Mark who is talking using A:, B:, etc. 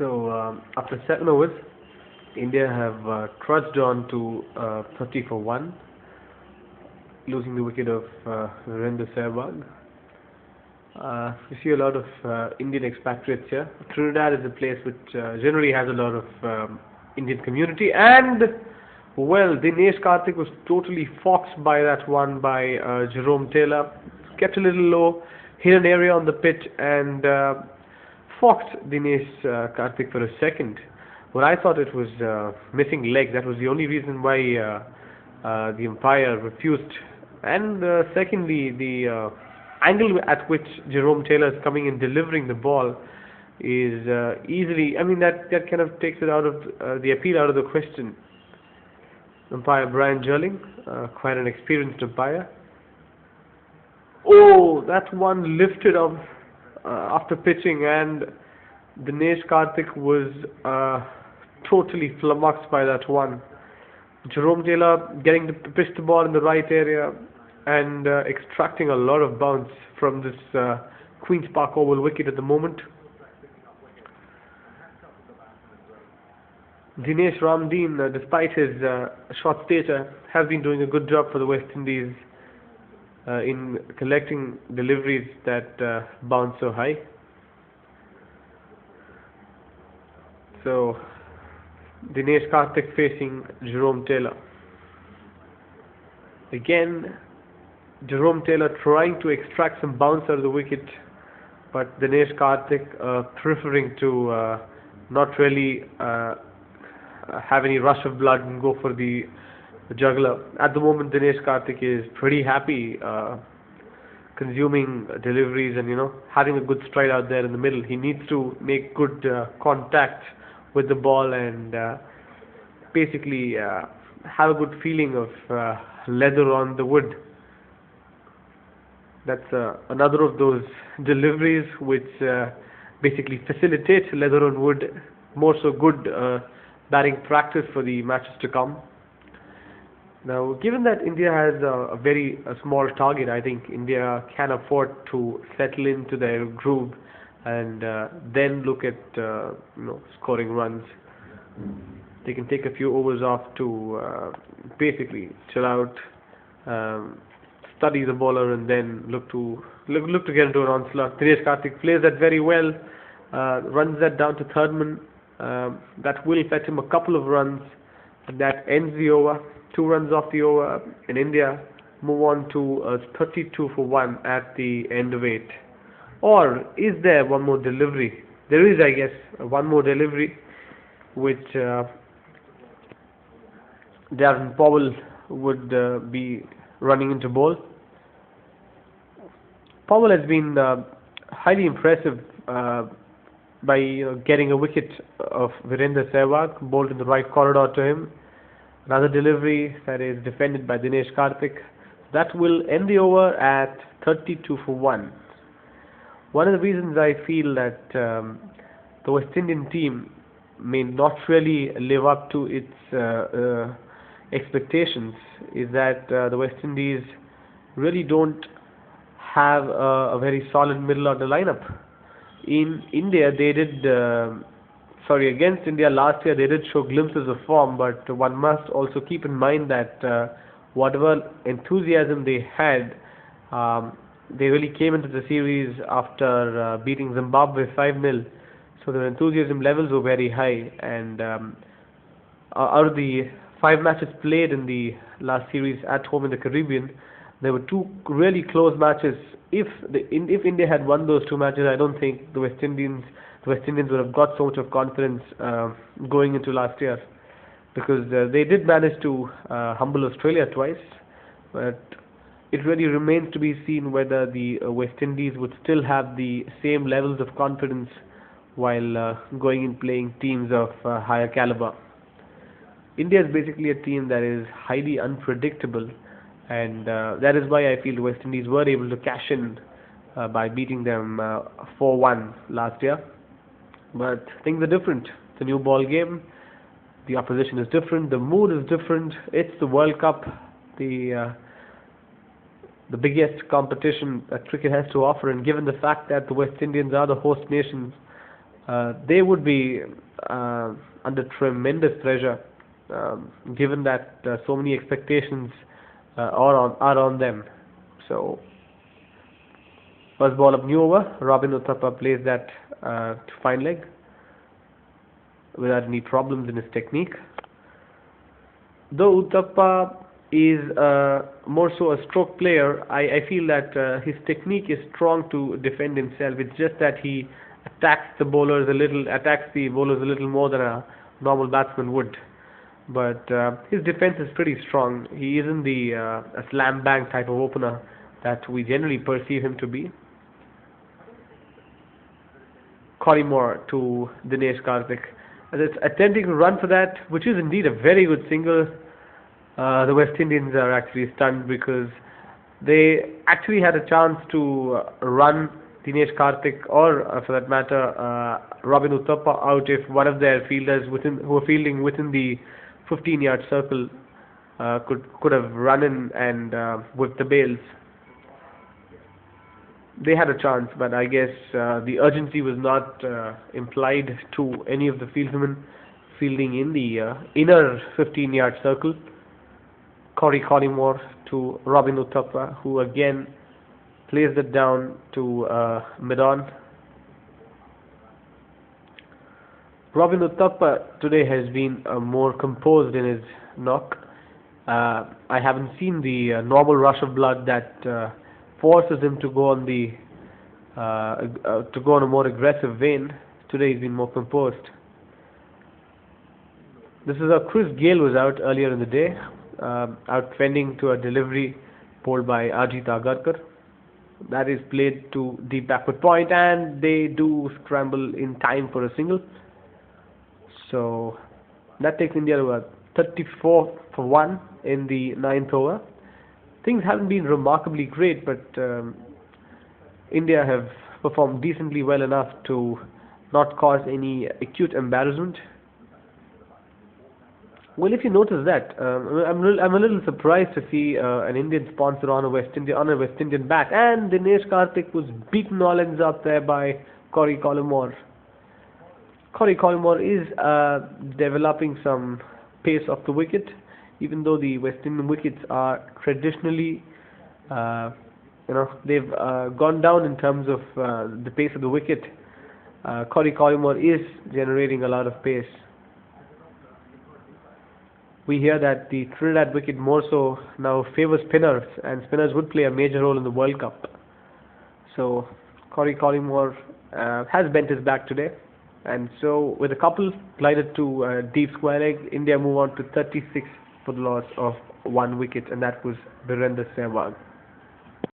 A: After 7 overs, India have trudged on to 30 for 1, losing the wicket of Virender Sehwag. You see a lot of Indian expatriates here. Trinidad is a place which generally has a lot of Indian community, and well, Dinesh Karthik was totally foxed by that one by Jerome Taylor. Kept a little low, hit an area on the pitch, and foxed Dinesh Karthik for a second. Well, I thought it was missing leg. That was the only reason why the umpire refused. And secondly, the angle at which Jerome Taylor is coming in delivering the ball is easily, I mean, that kind of takes it out of the appeal out of the question. Umpire Brian Jerling, quite an experienced umpire. Oh, that one lifted up after pitching, and Dinesh Karthik was totally flummoxed by that one. Jerome Taylor getting to pitch the ball in the right area and extracting a lot of bounce from this Queen's Park Oval wicket at the moment. Dinesh Ramdeen, despite his short stature, has been doing a good job for the West Indies in collecting deliveries that bounce so high. So, Dinesh Karthik facing Jerome Taylor. Again, Jerome Taylor trying to extract some bounce out of the wicket, but Dinesh Karthik preferring to not really have any rush of blood and go for the juggler. At the moment, Dinesh Karthik is pretty happy consuming deliveries and having a good stride out there in the middle. He needs to make good contact with the ball and basically have a good feeling of leather on the wood. That's another of those deliveries which basically facilitate leather on wood, more so good batting practice for the matches to come. Now, given that India has a very small target, I think India can afford to settle into their groove and then look at scoring runs. They can take a few overs off to basically chill out, study the bowler, and then look to get into an onslaught. Dinesh Karthik plays that very well, runs that down to third man. That will fetch him a couple of runs, and that ends the over. 2 runs off the over, and India move on to 32 for 1 at the end of 8. Or is there one more delivery? There is, I guess, one more delivery which Darren Powell would be running into bowl. Powell has been highly impressive by getting a wicket of Virender Sehwag, bowled in the right corridor to him. Another delivery that is defended by Dinesh Karthik. That will end the over at 32 for 1. One of the reasons I feel that the West Indian team may not really live up to its expectations is that the West Indies really don't have a very solid middle order lineup. In India, they did against India last year, they did show glimpses of form, but one must also keep in mind that whatever enthusiasm they had, they really came into the series after beating Zimbabwe 5-0. So their enthusiasm levels were very high, and out of the 5 matches played in the last series at home in the Caribbean, there were 2 really close matches. If India had won those 2 matches, I don't think the West Indians would have got so much of confidence going into last year, because they did manage to humble Australia twice, but it really remains to be seen whether the West Indies would still have the same levels of confidence while going and playing teams of higher caliber. India is basically a team that is highly unpredictable, and that is why I feel the West Indies were able to cash in by beating them 4-1 last year. But things are different. It's a new ball game. The opposition is different. The mood is different. It's the World Cup, the biggest competition that cricket has to offer. And given the fact that the West Indians are the host nations, they would be under tremendous pressure, given that so many expectations are on them. So, first ball of new over, Robin Uthappa plays that to fine leg without any problems in his technique. Though Uthappa is more so a stroke player, I feel that his technique is strong to defend himself. It's just that he attacks the bowlers a little more than a normal batsman would. But his defense is pretty strong. He isn't the a slam bang type of opener that we generally perceive him to be. Collymore to Dinesh Karthik. And it's attempting to run for that, which is indeed a very good single. The West Indians are actually stunned because they actually had a chance to run Dinesh Karthik or, for that matter, Robin Uthappa out if one of their fielders who were fielding within the 15-yard circle could have run in and whipped the bails. They had a chance, but I guess the urgency was not implied to any of the fieldsmen fielding in the inner 15-yard circle. Corey Collymore to Robin Uthappa, who again plays it down to mid-on. Robin Uthappa today has been more composed in his knock. I haven't seen the normal rush of blood that forces him to go on a more aggressive vein. Today he's been more composed. This is Chris Gale was out earlier in the day, out fending to a delivery bowled by Ajit Agarkar. That is played to deep backward point, and they do scramble in time for a single. So that takes India to a 34 for 1 in the 9th over. Things haven't been remarkably great, but India have performed decently well enough to not cause any acute embarrassment. Well, if you notice that, I'm a little surprised to see an Indian sponsor on a West Indian bat, and Dinesh Karthik was beaten all ends up there by Corey Collymore. Corey Collymore is developing some pace off the wicket, even though the West Indian wickets are traditionally, they've gone down in terms of the pace of the wicket. Corey Collymore is generating a lot of pace. We hear that the Trinidad wicket more so now favors spinners, and spinners would play a major role in the World Cup. So Corey Collymore has bent his back today, and so with a couple glided to deep square leg, India move on to 36 for the loss of 1 wicket, and that was Virender Sehwag.